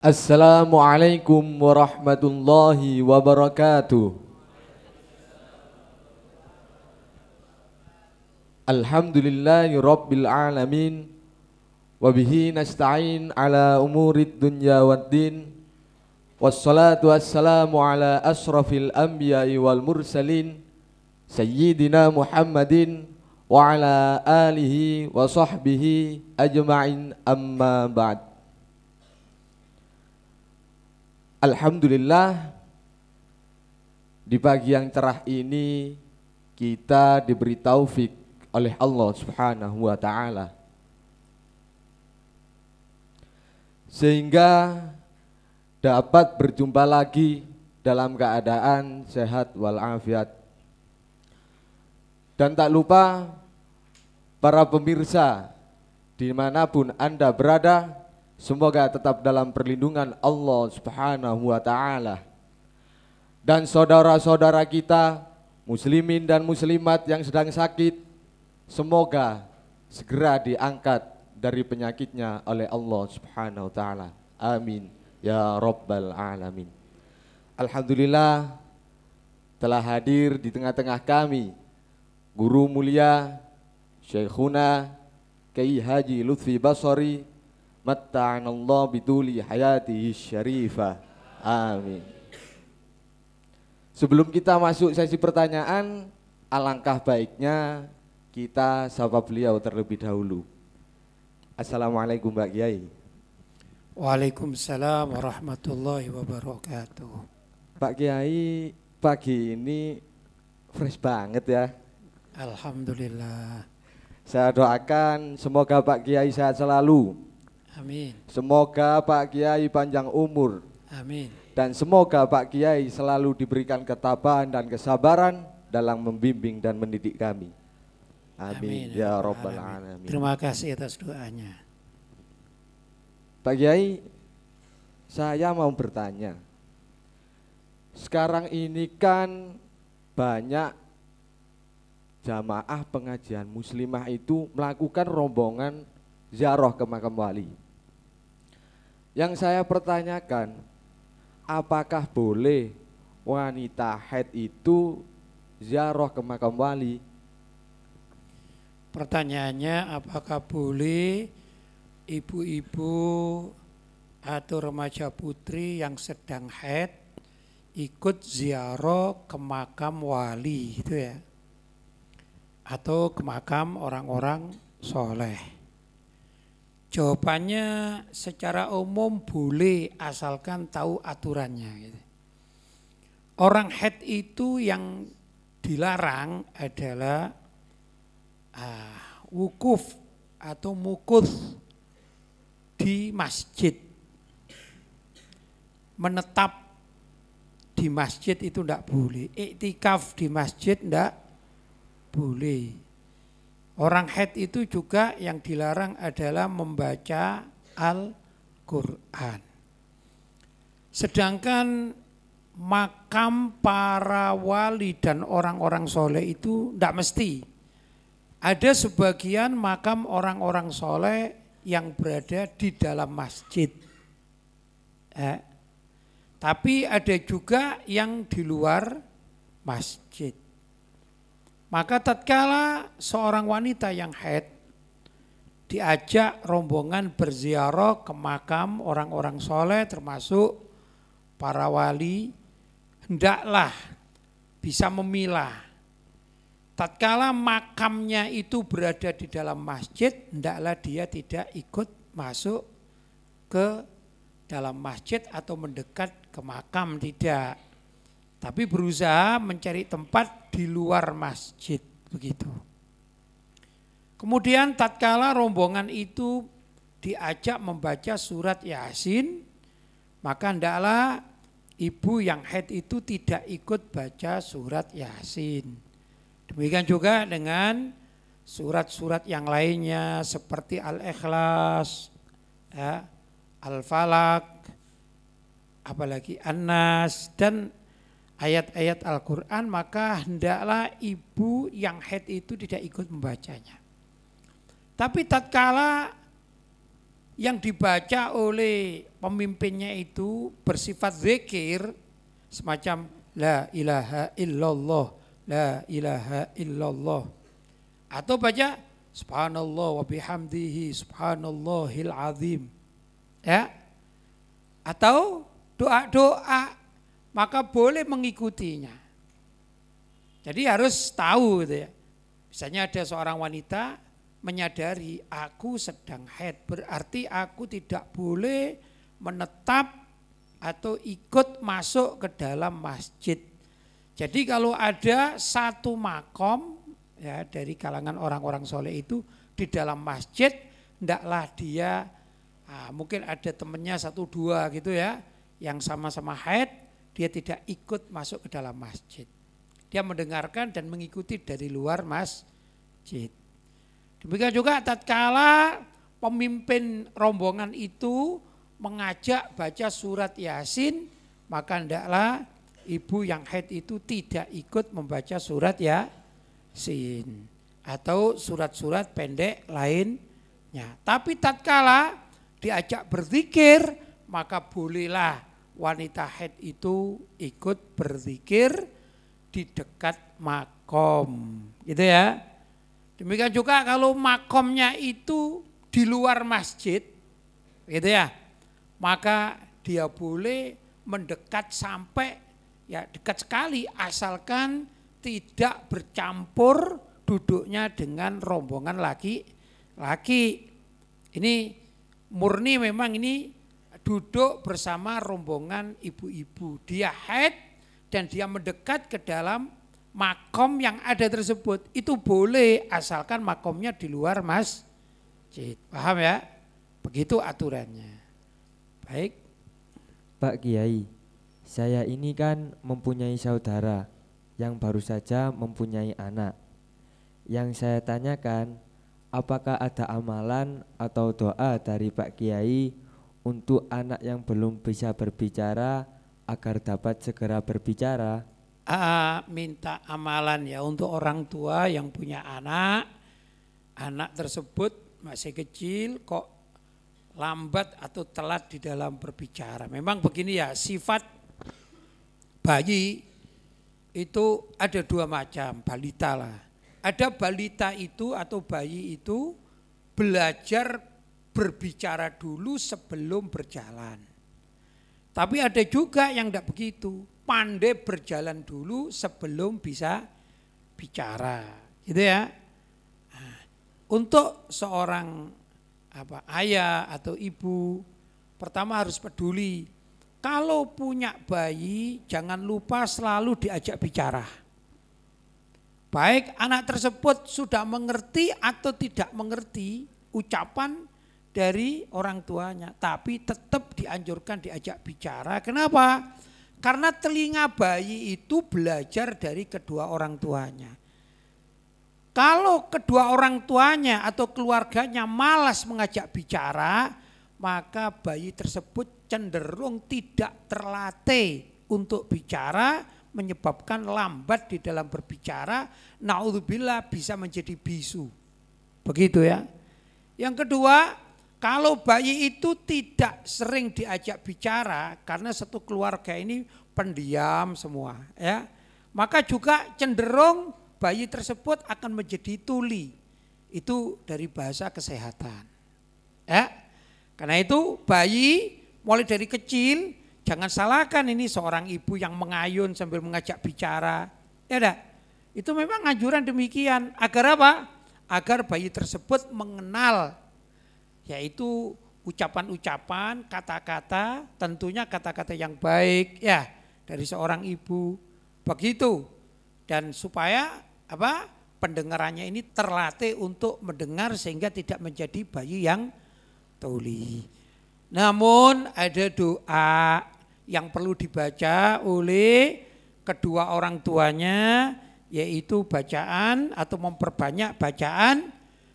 Assalamualaikum warahmatullahi wabarakatuh. Alhamdulillahi rabbil alamin. Wabihi nasta'in ala umurid dunya waddin. Wassalatu wassalamu ala asrafil anbiya'i wal mursalin Sayyidina Muhammadin wa ala alihi wa sahbihi ajma'in, amma ba'd. Alhamdulillah, di pagi yang cerah ini kita diberi taufik oleh Allah Subhanahu wa taala sehingga dapat berjumpa lagi dalam keadaan sehat walafiat. Dan tak lupa para pemirsa dimanapun Anda berada, semoga tetap dalam perlindungan Allah Subhanahu wa taala. Dan saudara-saudara kita muslimin dan muslimat yang sedang sakit, semoga segera diangkat dari penyakitnya oleh Allah Subhanahu wa taala. Amin ya rabbal alamin. Alhamdulillah, telah hadir di tengah-tengah kami guru mulia Syekhuna Kiai Haji Lutfi Basori, matta'anallahu bituli hayatihi syarifah. Amin. Sebelum kita masuk sesi pertanyaan, alangkah baiknya kita sapa beliau terlebih dahulu. Assalamualaikum Mbak Kiai. Waalaikumsalam warahmatullahi wabarakatuh. Pak Kiai, pagi ini fresh banget ya. Alhamdulillah. Saya doakan semoga Pak Kiai sehat selalu. Amin. Semoga Pak Kiai panjang umur. Amin. Dan semoga Pak Kiai selalu diberikan ketabahan dan kesabaran dalam membimbing dan mendidik kami. Amin ya rabbal alamin. Terima kasih atas doanya. Pak Kiai, saya mau bertanya. Sekarang ini kan banyak jamaah pengajian muslimah itu melakukan rombongan ziarah ke makam wali. Yang saya pertanyakan, apakah boleh wanita haid itu ziarah ke makam wali? Pertanyaannya, apakah boleh ibu-ibu atau remaja putri yang sedang haid ikut ziarah ke makam wali itu ya, atau ke makam orang-orang soleh? Jawabannya secara umum boleh, asalkan tahu aturannya gitu. Orang haid itu yang dilarang adalah wukuf atau mukuth di masjid. Menetap di masjid itu tidak boleh. Iktikaf di masjid tidak boleh. Orang haid itu juga yang dilarang adalah membaca Al-Quran. Sedangkan makam para wali dan orang-orang soleh itu tidak mesti. Ada sebagian makam orang-orang soleh yang berada di dalam masjid. Tapi ada juga yang di luar masjid. Maka tatkala seorang wanita yang haid diajak rombongan berziarah ke makam orang-orang soleh termasuk para wali, hendaklah bisa memilah. Tatkala makamnya itu berada di dalam masjid, hendaklah dia tidak ikut masuk ke dalam masjid atau mendekat ke makam, tidak. Tapi berusaha mencari tempat di luar masjid, begitu. Kemudian tatkala rombongan itu diajak membaca surat Yasin, maka hendaklah ibu yang haid itu tidak ikut baca surat Yasin. Demikian juga dengan surat-surat yang lainnya seperti Al-Ikhlas, Al-Falaq, apalagi An-Nas dan ayat-ayat Al-Quran, maka hendaklah ibu yang haid itu tidak ikut membacanya. Tapi tatkala yang dibaca oleh pemimpinnya itu bersifat zikir semacam la ilaha illallah, la ilaha illallah, atau baca subhanallah wa bihamdihi subhanallahil azim, ya, atau doa-doa, maka boleh mengikutinya. Jadi harus tahu gitu ya. Misalnya ada seorang wanita menyadari aku sedang haid, berarti aku tidak boleh menetap atau ikut masuk ke dalam masjid. Jadi kalau ada satu makom ya dari kalangan orang-orang soleh itu di dalam masjid, hendaklah dia mungkin ada temannya 1-2 gitu ya, yang sama-sama haid, dia tidak ikut masuk ke dalam masjid. Dia mendengarkan dan mengikuti dari luar masjid. Demikian juga tatkala pemimpin rombongan itu mengajak baca surat Yasin, maka hendaklah ibu yang haid itu tidak ikut membaca surat Yasin atau surat-surat pendek lainnya. Tapi tatkala diajak berzikir, maka bolehlah wanita haid itu ikut berzikir di dekat makom, gitu ya. Demikian juga kalau makomnya itu di luar masjid, gitu ya, maka dia boleh mendekat sampai ya dekat sekali, asalkan tidak bercampur duduknya dengan rombongan laki-laki. Ini murni memang ini duduk bersama rombongan ibu-ibu. Dia haid dan dia mendekat ke dalam makom yang ada tersebut, itu boleh asalkan makomnya di luar masjid. Paham ya? Begitu aturannya. Baik. Pak Kiai, saya ini kan mempunyai saudara yang baru saja mempunyai anak. Yang saya tanyakan, apakah ada amalan atau doa dari Pak Kiai untuk anak yang belum bisa berbicara agar dapat segera berbicara? Minta amalan ya untuk orang tua yang punya anak tersebut masih kecil kok lambat atau telat di dalam berbicara. Memang begini ya, sifat bayi itu ada 2 macam, balita lah. Ada balita itu atau bayi itu belajar berbicara dulu sebelum berjalan. Tapi ada juga yang tidak begitu, pandai berjalan dulu sebelum bisa bicara, gitu ya. Nah, untuk seorang ayah atau ibu, pertama harus peduli. Kalau punya bayi, jangan lupa selalu diajak bicara. Baik anak tersebut sudah mengerti atau tidak mengerti ucapan dari orang tuanya, tapi tetap dianjurkan diajak bicara. Kenapa? Karena telinga bayi itu belajar dari kedua orang tuanya. Kalau kedua orang tuanya atau keluarganya malas mengajak bicara, maka bayi tersebut cenderung tidak terlatih untuk bicara, menyebabkan lambat di dalam berbicara, naudzubillah bisa menjadi bisu. Begitu ya. Yang kedua, kalau bayi itu tidak sering diajak bicara karena satu keluarga ini pendiam semua ya, maka juga cenderung bayi tersebut akan menjadi tuli. Itu dari bahasa kesehatan. Ya. Karena itu bayi mulai dari kecil jangan salahkan ini seorang ibu yang mengayun sambil mengajak bicara. Ya dah. Itu memang anjuran demikian agar apa? Agar bayi tersebut mengenal yaitu ucapan-ucapan, kata-kata, tentunya kata-kata yang baik ya dari seorang ibu. Begitu. Dan supaya pendengarannya ini terlatih untuk mendengar sehingga tidak menjadi bayi yang tuli. Namun ada doa yang perlu dibaca oleh kedua orang tuanya, yaitu bacaan atau memperbanyak bacaan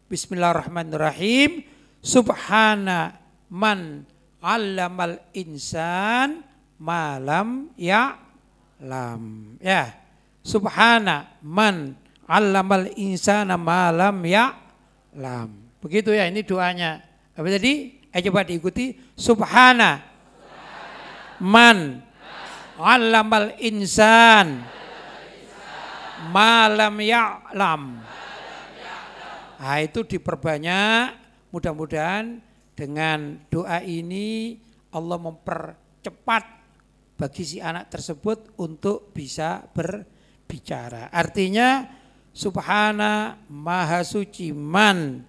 Bismillahirrahmanirrahim. Subhana man 'allamal insan malam ya'lam. Ya. Subhana man 'allamal insana malam ya'lam. Begitu ya, ini doanya. Apa tadi? Coba diikuti. Subhana man 'allamal insan ma lam ya'lam. Nah, itu diperbanyak. Mudah-mudahan dengan doa ini Allah mempercepat bagi si anak tersebut untuk bisa berbicara. Artinya subhana maha suci man,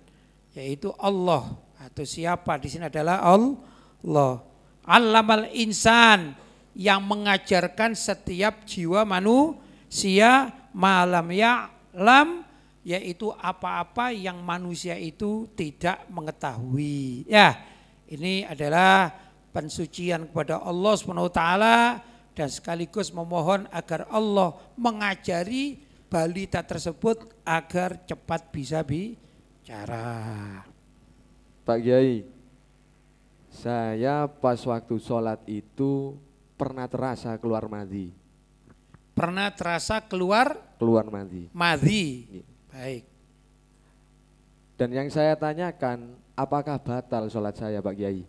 yaitu Allah atau siapa di sini adalah Allah. Allamal insan, yang mengajarkan setiap jiwa manusia malam ya'lam, yaitu apa-apa yang manusia itu tidak mengetahui. Ya, ini adalah pensucian kepada Allah SWT dan sekaligus memohon agar Allah mengajari balita tersebut agar cepat bisa bicara. Pak Kiai, saya pas waktu sholat itu pernah terasa keluar madhi. Pernah terasa keluar madhi. Madhi. Baik. Dan yang saya tanyakan, apakah batal sholat saya Pak Kiai?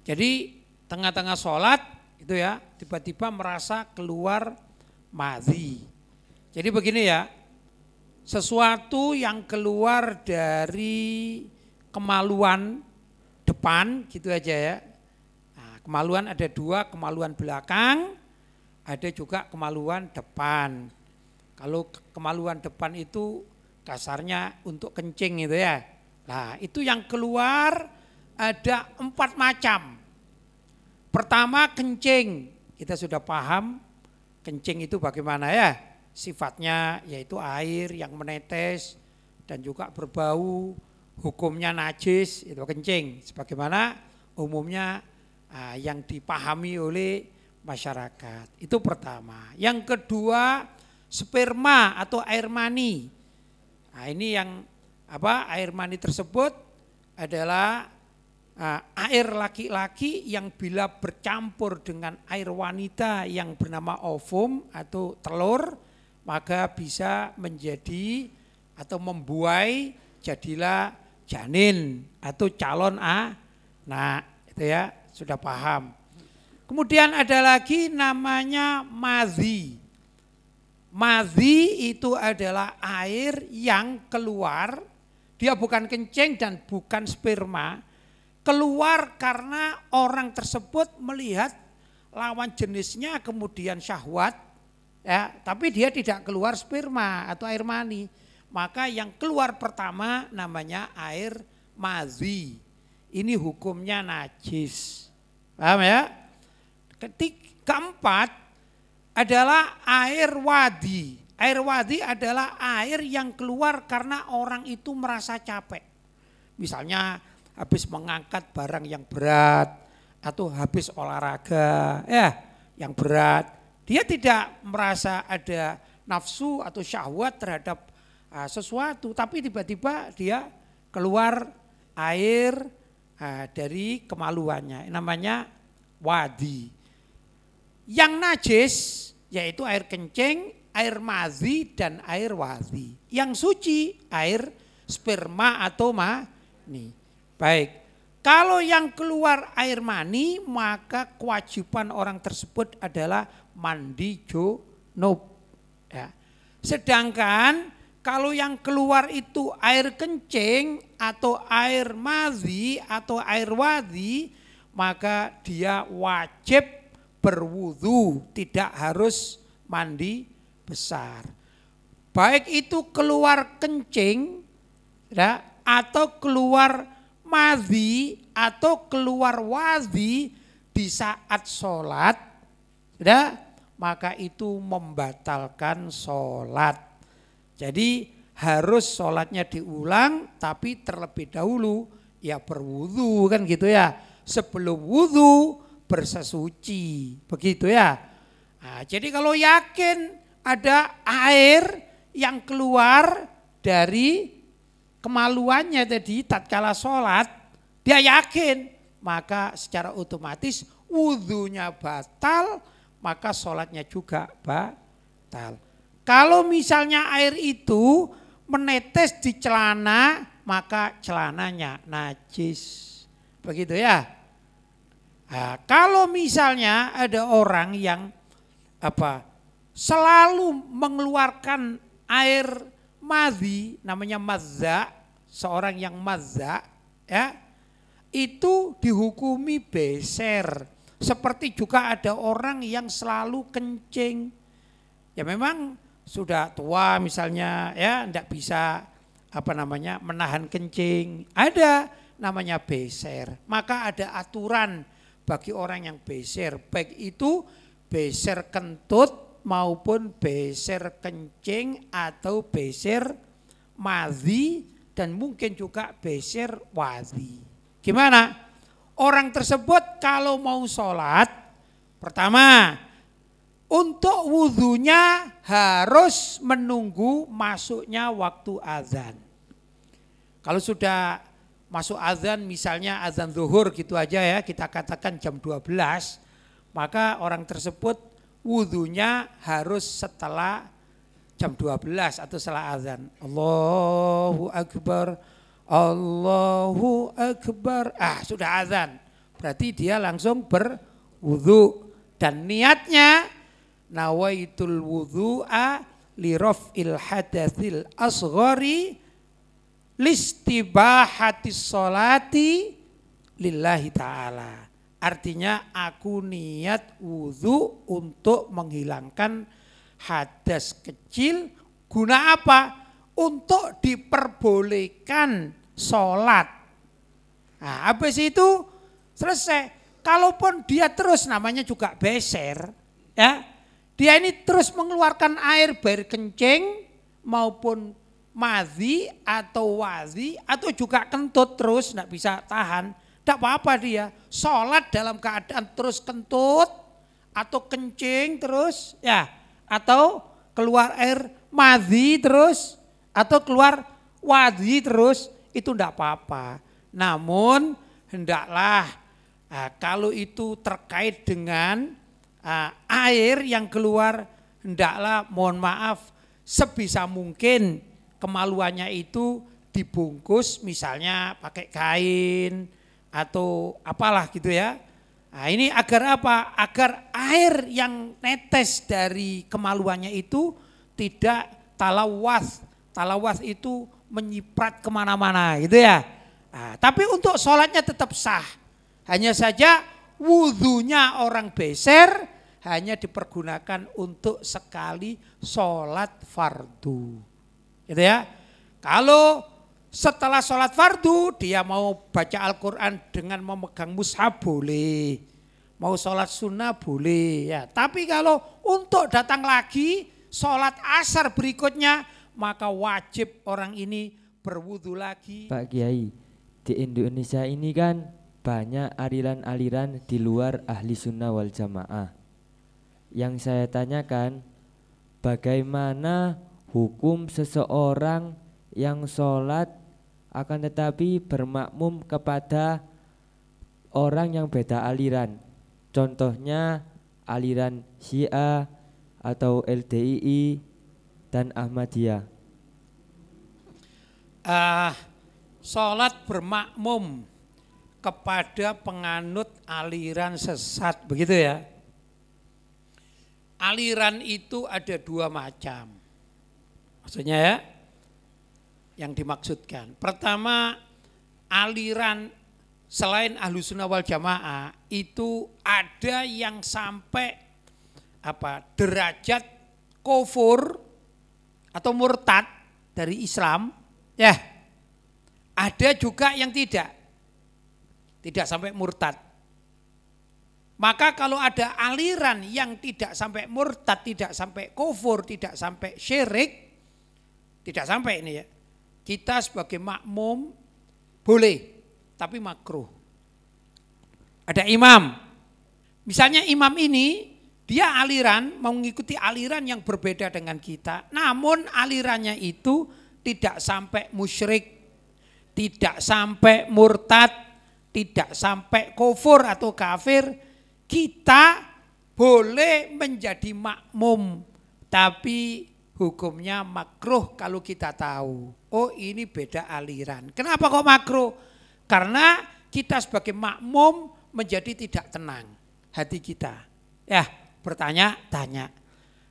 Jadi tengah-tengah sholat itu ya, tiba-tiba merasa keluar madhi. Jadi begini ya, sesuatu yang keluar dari kemaluan depan gitu aja ya. Nah, kemaluan ada dua, kemaluan belakang, ada juga kemaluan depan. Kalau kemaluan depan itu kasarnya untuk kencing itu ya. Nah, itu yang keluar ada 4 macam. Pertama kencing, kita sudah paham kencing itu bagaimana ya. Sifatnya yaitu air yang menetes dan juga berbau, hukumnya najis, itu kencing. Sebagaimana umumnya yang dipahami oleh masyarakat. Itu pertama. Yang kedua sperma atau air mani. Nah, ini yang air mani tersebut adalah air laki-laki yang bila bercampur dengan air wanita yang bernama ovum atau telur, maka bisa menjadi atau membuai jadilah janin atau calon anak. Itu ya, sudah paham. Kemudian ada lagi namanya madhi. Madhi itu adalah air yang keluar, dia bukan kencing dan bukan sperma, keluar karena orang tersebut melihat lawan jenisnya kemudian syahwat, ya, tapi dia tidak keluar sperma atau air mani. Maka yang keluar pertama namanya air madhi. Ini hukumnya najis. Paham ya? Keempat adalah air wadi. Air wadi adalah air yang keluar karena orang itu merasa capek. Misalnya habis mengangkat barang yang berat atau habis olahraga ya yang berat. Dia tidak merasa ada nafsu atau syahwat terhadap sesuatu, tapi tiba-tiba dia keluar air dari kemaluannya. Namanya wadi. Yang najis yaitu air kencing, air madhi dan air wadhi. Yang suci air sperma atau mani. Baik, kalau yang keluar air mani maka kewajiban orang tersebut adalah mandi junub. Ya. Sedangkan kalau yang keluar itu air kencing atau air madhi atau air wadhi, maka dia wajib berwudu, tidak harus mandi besar. Baik itu keluar kencing ya, atau keluar madhi atau keluar wadhi di saat sholat, ya, maka itu membatalkan sholat. Jadi harus sholatnya diulang, tapi terlebih dahulu ya berwudu kan gitu ya. Sebelum wudu bersesuci, begitu ya. Nah, jadi kalau yakin ada air yang keluar dari kemaluannya tadi tatkala sholat, dia yakin, maka secara otomatis wudunya batal, maka sholatnya juga batal. Kalau misalnya air itu menetes di celana, maka celananya najis. begitu ya. Nah, kalau misalnya ada orang yang selalu mengeluarkan air madhi, namanya mazza, seorang yang mazza ya, itu dihukumi beser. Seperti juga ada orang yang selalu kencing. Ya memang sudah tua misalnya ya, enggak bisa menahan kencing. Ada namanya beser. Maka ada aturan bagi orang yang beser, baik itu beser kentut maupun beser kencing atau beser madhi dan mungkin juga beser wadhi. Gimana? Orang tersebut kalau mau sholat, pertama untuk wudhunya harus menunggu masuknya waktu azan. Kalau sudah masuk azan, misalnya azan zuhur gitu aja ya, kita katakan jam 12, maka orang tersebut wudhunya harus setelah jam 12 atau setelah azan. Allahu Akbar, Allahu Akbar. Sudah azan. Berarti dia langsung berwudhu. Dan niatnya nawaitul wudhu'a li raf'il hadatsil asghari listibahatis sholati lillahi ta'ala. Artinya aku niat wudhu untuk menghilangkan hadas kecil. Guna apa? Untuk diperbolehkan sholat. Nah, habis itu selesai. Kalaupun dia terus, namanya juga beser, ya, dia ini terus mengeluarkan air baik kencing maupun madhi atau wadhi atau juga kentut terus, tidak bisa tahan, tidak apa-apa dia sholat dalam keadaan terus kentut atau kencing terus, ya, atau keluar air madhi terus atau keluar wadhi terus, itu tidak apa-apa. Namun hendaklah kalau itu terkait dengan air yang keluar, hendaklah mohon maaf sebisa mungkin kemaluannya itu dibungkus misalnya pakai kain atau apalah gitu ya. Nah, ini agar apa? Agar air yang netes dari kemaluannya itu tidak talawaz. Talawaz itu menyiprat kemana-mana gitu ya. Nah, tapi untuk sholatnya tetap sah. Hanya saja wudhunya orang beser hanya dipergunakan untuk sekali sholat fardu. Gitu ya. Kalau setelah sholat fardu dia mau baca Al-Quran dengan memegang mushaf boleh. Mau sholat sunnah boleh. Ya. Tapi kalau untuk datang lagi sholat asar berikutnya, maka wajib orang ini berwudu lagi. Pak Kiai, di Indonesia ini kan banyak aliran-aliran di luar ahli sunnah wal jamaah. Yang saya tanyakan, bagaimana hukum seseorang yang sholat akan tetapi bermakmum kepada orang yang beda aliran? Contohnya aliran Syiah atau LDII dan Ahmadiyah. Sholat bermakmum kepada penganut aliran sesat, begitu ya. Aliran itu ada dua macam. Maksudnya ya, yang dimaksudkan. Pertama, aliran selain Ahlus Sunnah wal Jamaah itu ada yang sampai derajat kufur atau murtad dari Islam, ya. Ada juga yang tidak sampai murtad. Maka kalau ada aliran yang tidak sampai murtad, tidak sampai kufur, tidak sampai syirik, tidak sampai ini ya, kita sebagai makmum boleh, tapi makruh. Ada imam, misalnya imam ini dia aliran, mau mengikuti aliran yang berbeda dengan kita, namun alirannya itu tidak sampai musyrik, tidak sampai murtad, tidak sampai kufur atau kafir, kita boleh menjadi makmum, tapi hukumnya makruh kalau kita tahu. Oh, ini beda aliran. Kenapa kok makruh? Karena kita sebagai makmum menjadi tidak tenang hati kita. Ya, bertanya-tanya.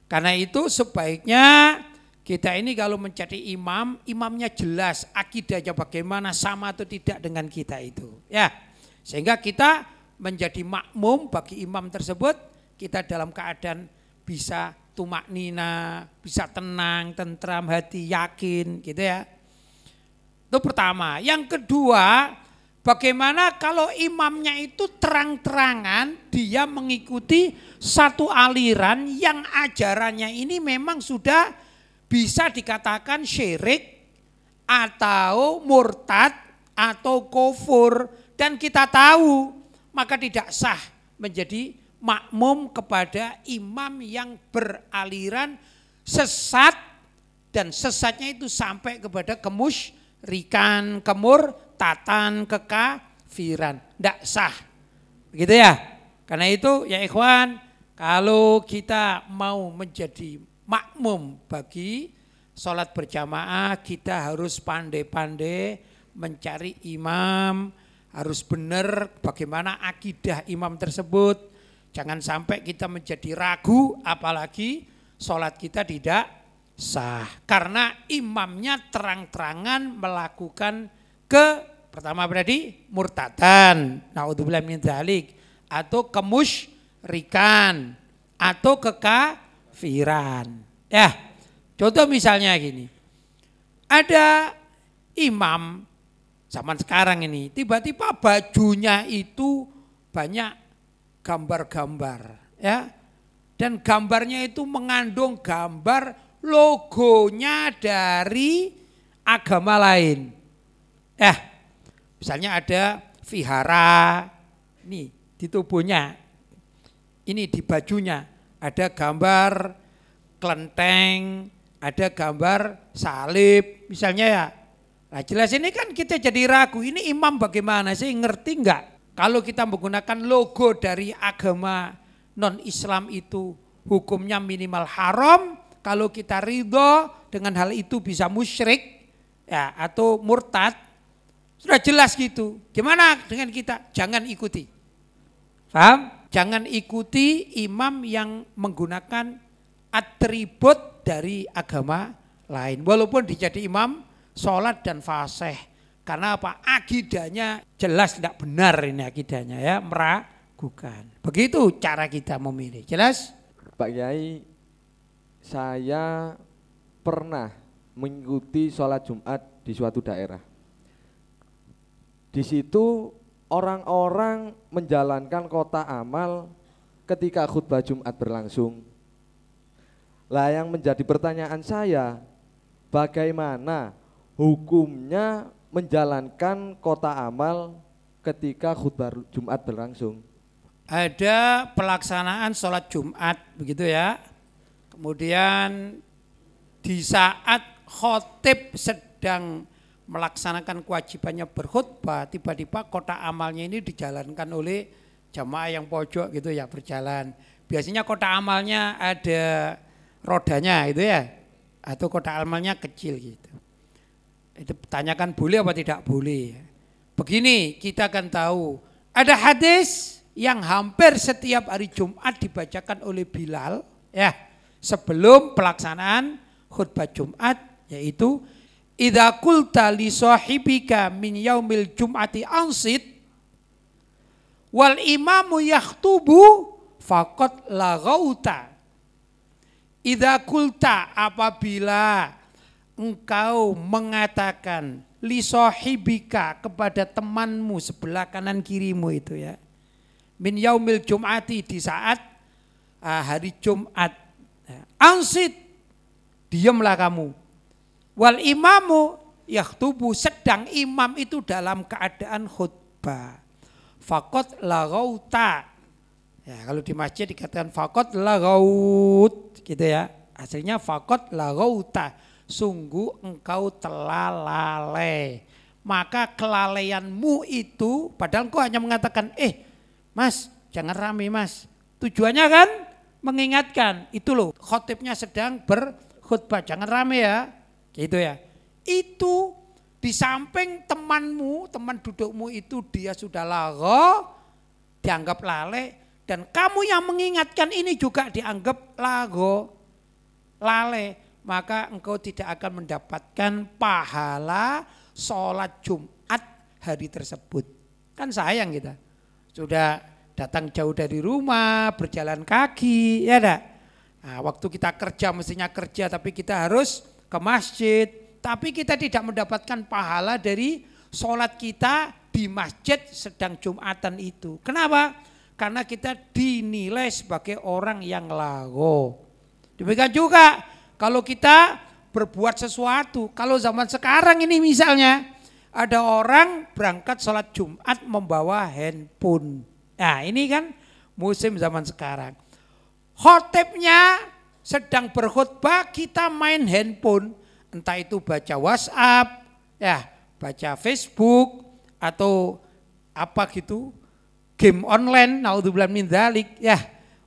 Karena itu sebaiknya kita ini kalau menjadi imam, imamnya jelas akidahnya bagaimana, sama atau tidak dengan kita itu. Ya, sehingga kita menjadi makmum bagi imam tersebut, kita dalam keadaan bisa tumak nina, bisa tenang, tentram hati, yakin gitu ya. Itu pertama. Yang kedua, bagaimana kalau imamnya itu terang-terangan dia mengikuti satu aliran yang ajarannya ini memang sudah bisa dikatakan syirik atau murtad atau kufur dan kita tahu, maka tidak sah menjadi makmum kepada imam yang beraliran sesat dan sesatnya itu sampai kepada kemusyrikan, kemurtatan, kekafiran. Tidak sah. Begitu ya. Karena itu ya ikhwan, kalau kita mau menjadi makmum bagi sholat berjamaah, kita harus pandai-pandai mencari imam, harus benar bagaimana akidah imam tersebut. Jangan sampai kita menjadi ragu, apalagi sholat kita tidak sah. Karena imamnya terang-terangan melakukan pertama berarti murtadan, naudzubillah min dzalik, atau kemusyrikan, atau kekafiran. Ya, contoh misalnya gini, ada imam zaman sekarang ini, tiba-tiba bajunya itu banyak gambar-gambar ya, dan gambarnya itu mengandung gambar logonya dari agama lain. Misalnya ada vihara, ini di tubuhnya, ini di bajunya ada gambar kelenteng, ada gambar salib, misalnya ya. Nah jelas ini kan kita jadi ragu, ini imam bagaimana sih, ngerti enggak? Kalau kita menggunakan logo dari agama non-Islam itu hukumnya minimal haram, kalau kita ridho dengan hal itu bisa musyrik ya, atau murtad, sudah jelas gitu. Gimana dengan kita? Jangan ikuti. Paham? Jangan ikuti imam yang menggunakan atribut dari agama lain. Walaupun dijadi imam sholat dan fasih. Karena apa? Akidahnya jelas tidak benar ini akidahnya ya, meragukan. Begitu cara kita memilih. Jelas? Pak Kiai, saya pernah mengikuti sholat Jumat di suatu daerah. Di situ orang-orang menjalankan kota amal ketika khutbah Jumat berlangsung. Lah yang menjadi pertanyaan saya, bagaimana hukumnya menjalankan kota amal ketika khutbah Jumat berlangsung? Ada pelaksanaan sholat Jumat begitu ya. Kemudian di saat khotib sedang melaksanakan kewajibannya berkhutbah, tiba-tiba kota amalnya ini dijalankan oleh jamaah yang pojok gitu ya, berjalan. Biasanya kota amalnya ada rodanya itu ya, atau kota amalnya kecil gitu. Itu tanyakan boleh apa tidak boleh. Begini kita akan tahu, ada hadis yang hampir setiap hari Jumat dibacakan oleh Bilal ya, sebelum pelaksanaan khutbah Jumat, yaitu idza qulta li sahibika min yaumil jum'ati ansit wal imamu yakhtubu faqad laghauta. Idza qulta, apabila engkau mengatakan li sahibika, kepada temanmu sebelah kanan kirimu itu ya, min yaumil jum'ati, di saat hari Jumat, ansit, diamlah kamu, wal imamu yakhtubu, sedang imam itu dalam keadaan khutbah, faqad laghauta. Ya, kalau di masjid dikatakan faqad laghaut gitu ya, aslinya faqad laghauta, sungguh engkau telah lalai. Maka kelalaianmu itu, padahal engkau hanya mengatakan mas jangan rame mas, tujuannya kan mengingatkan, itu loh khotibnya sedang berkhutbah, jangan rame ya, gitu ya. Itu di samping temanmu, teman dudukmu itu dia sudah lagho, dianggap lalai, dan kamu yang mengingatkan ini juga dianggap lagho, lalai, maka engkau tidak akan mendapatkan pahala sholat Jumat hari tersebut. Kan sayang kita, sudah datang jauh dari rumah, berjalan kaki, ya enggak? Nah, waktu kita kerja mestinya kerja, tapi kita harus ke masjid. Tapi kita tidak mendapatkan pahala dari sholat kita di masjid sedang Jumatan itu. Kenapa? Karena kita dinilai sebagai orang yang lagho. Demikian juga kalau kita berbuat sesuatu. Kalau zaman sekarang ini misalnya ada orang berangkat sholat Jumat membawa handphone. Nah ini kan musim zaman sekarang. Khotibnya sedang berkhutbah, kita main handphone. Entah itu baca WhatsApp, ya, baca Facebook atau apa gitu, game online, naudzubillah min dzalik, ya,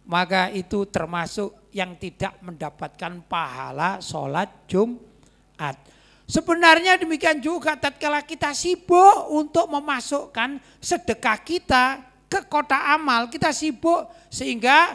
maka itu termasuk yang tidak mendapatkan pahala sholat Jumat. Sebenarnya demikian juga tatkala kita sibuk untuk memasukkan sedekah kita ke kotak amal, kita sibuk sehingga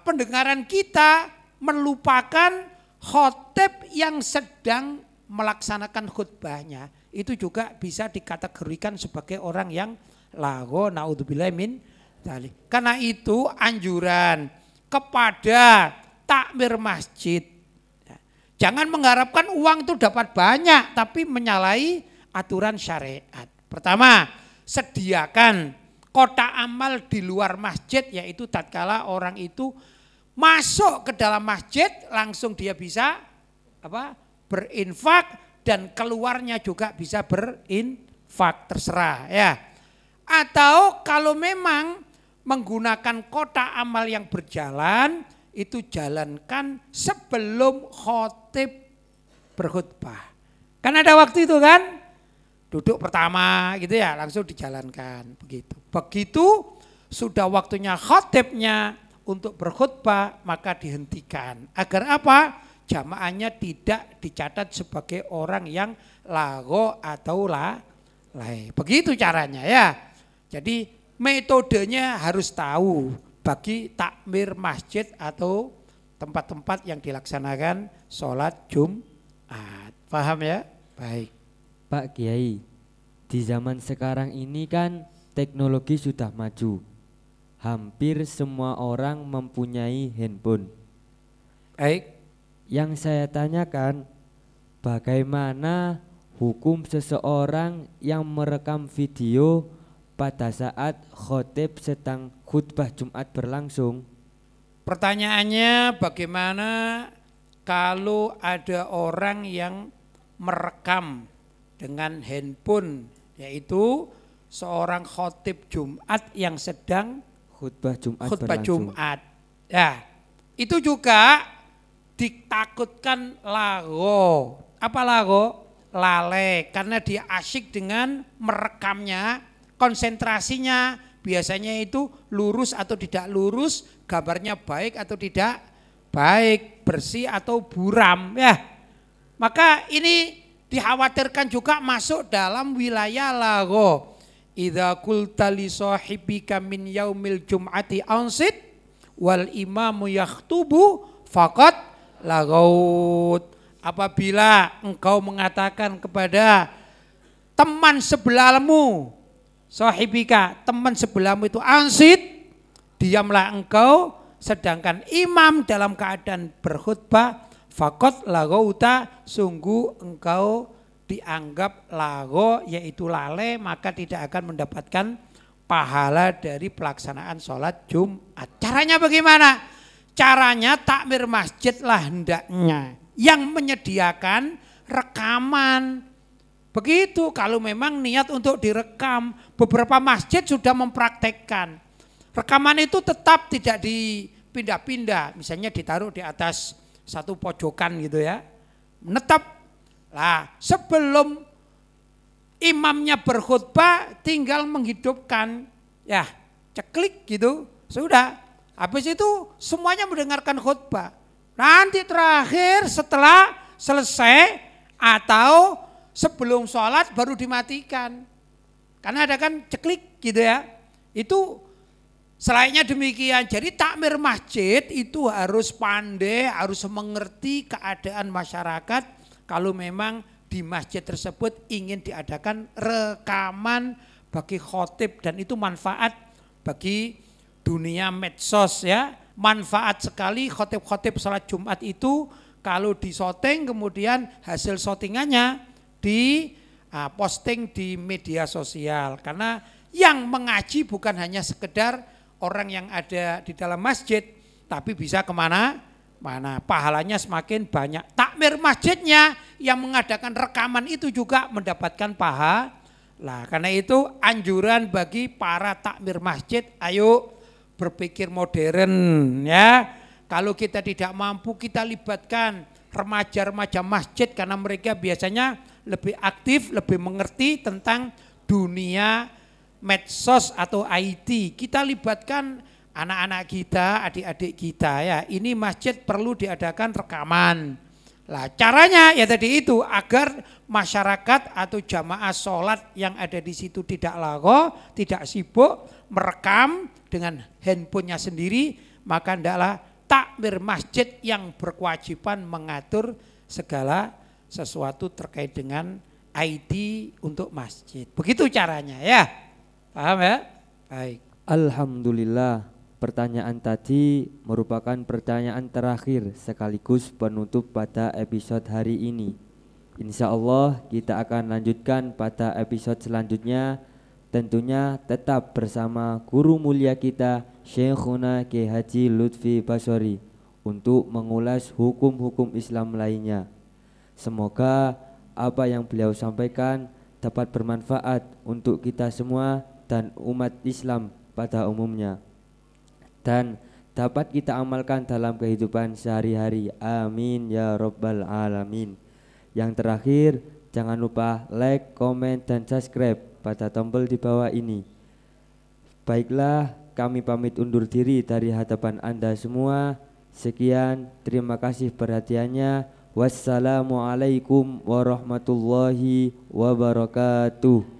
pendengaran kita melupakan khotib yang sedang melaksanakan khutbahnya. Itu juga bisa dikategorikan sebagai orang yang lagho, naudzubillah min dzalik. Karena itu anjuran kepada takmir masjid. Jangan mengharapkan uang itu dapat banyak tapi menyalahi aturan syariat. Pertama, sediakan kotak amal di luar masjid, yaitu tatkala orang itu masuk ke dalam masjid langsung dia bisa berinfak, dan keluarnya juga bisa berinfak, terserah ya. Atau kalau memang menggunakan kotak amal yang berjalan, itu jalankan sebelum khotib berkhutbah. Kan ada waktu itu kan, duduk pertama gitu ya, langsung dijalankan begitu. Begitu sudah waktunya khotibnya untuk berkhutbah, maka dihentikan. Agar apa? Jamaahnya tidak dicatat sebagai orang yang lagho atau lalai. Begitu caranya ya. Jadi metodenya harus tahu bagi takmir masjid atau tempat-tempat yang dilaksanakan sholat Jumat. Paham ya? Baik. Pak Kiai, di zaman sekarang ini kan teknologi sudah maju. Hampir semua orang mempunyai handphone. Baik. Yang saya tanyakan, bagaimana hukum seseorang yang merekam video pada saat khotib sedang khutbah Jumat berlangsung? Pertanyaannya bagaimana kalau ada orang yang merekam dengan handphone, yaitu seorang khotib Jumat yang sedang khutbah Jumat berlangsung. Jumat. Ya, itu juga ditakutkan lagho. Apa lagho? Lalai, karena dia asyik dengan merekamnya, konsentrasinya biasanya itu lurus atau tidak lurus, gambarnya baik atau tidak baik, bersih atau buram ya. Maka ini dikhawatirkan juga masuk dalam wilayah lagho. Idza qulta li sahibika min yaumil jum'ati ansit wal imamu yakhtubu faqad lagaut. Apabila engkau mengatakan kepada teman sebelahmu, sahibika, teman sebelahmu itu ansit, diamlah engkau, sedangkan imam dalam keadaan berkhutbah, faqad lagauta, sungguh engkau dianggap lagho, yaitu lalai, maka tidak akan mendapatkan pahala dari pelaksanaan sholat Jumat. Caranya bagaimana? Caranya takmir masjidlah hendaknya yang menyediakan rekaman. Begitu kalau memang niat untuk direkam. Beberapa masjid sudah mempraktekkan. Rekaman itu tetap tidak dipindah-pindah. Misalnya ditaruh di atas satu pojokan gitu ya. Menetap. Lah, sebelum imamnya berkhutbah tinggal menghidupkan, ya ceklik gitu, sudah. Habis itu semuanya mendengarkan khutbah. Nanti terakhir setelah selesai atau sebelum sholat baru dimatikan. Karena ada kan ceklik gitu ya. Itu selainnya demikian. Jadi takmir masjid itu harus pandai, harus mengerti keadaan masyarakat. Kalau memang di masjid tersebut ingin diadakan rekaman bagi khotib, dan itu manfaat bagi dunia medsos ya. Manfaat sekali khotib-khotib salat Jumat itu kalau disyuting kemudian hasil syutingannya di posting di media sosial. Karena yang mengaji bukan hanya sekedar orang yang ada di dalam masjid, tapi bisa kemana-mana. Pahalanya semakin banyak. Takmir masjidnya yang mengadakan rekaman itu juga mendapatkan pahala. Karena itu anjuran bagi para takmir masjid, ayo berpikir modern ya. Kalau kita tidak mampu, kita libatkan remaja-remaja masjid karena mereka biasanya lebih aktif, lebih mengerti tentang dunia medsos atau IT. Kita libatkan anak-anak kita, adik-adik kita ya. Ini masjid perlu diadakan rekaman. Caranya ya tadi itu, agar masyarakat atau jamaah sholat yang ada di situ tidak lago, tidak sibuk, merekam dengan handphonenya sendiri, maka hendaklah takmir masjid yang berkewajiban mengatur segala sesuatu terkait dengan IT untuk masjid. Begitu caranya ya. Paham ya? Baik. Alhamdulillah, pertanyaan tadi merupakan pertanyaan terakhir sekaligus penutup pada episode hari ini. Insya Allah kita akan lanjutkan pada episode selanjutnya, tentunya tetap bersama guru mulia kita Syekhuna Kiai Haji Lutfi Basori untuk mengulas hukum-hukum Islam lainnya. Semoga apa yang beliau sampaikan dapat bermanfaat untuk kita semua dan umat Islam pada umumnya, dan dapat kita amalkan dalam kehidupan sehari-hari. Amin ya rabbal alamin. Yang terakhir, jangan lupa like, komen, dan subscribe pada tombol di bawah ini. Baiklah, kami pamit undur diri dari hadapan Anda semua. Sekian, terima kasih perhatiannya. Wassalamualaikum warahmatullahi wabarakatuh.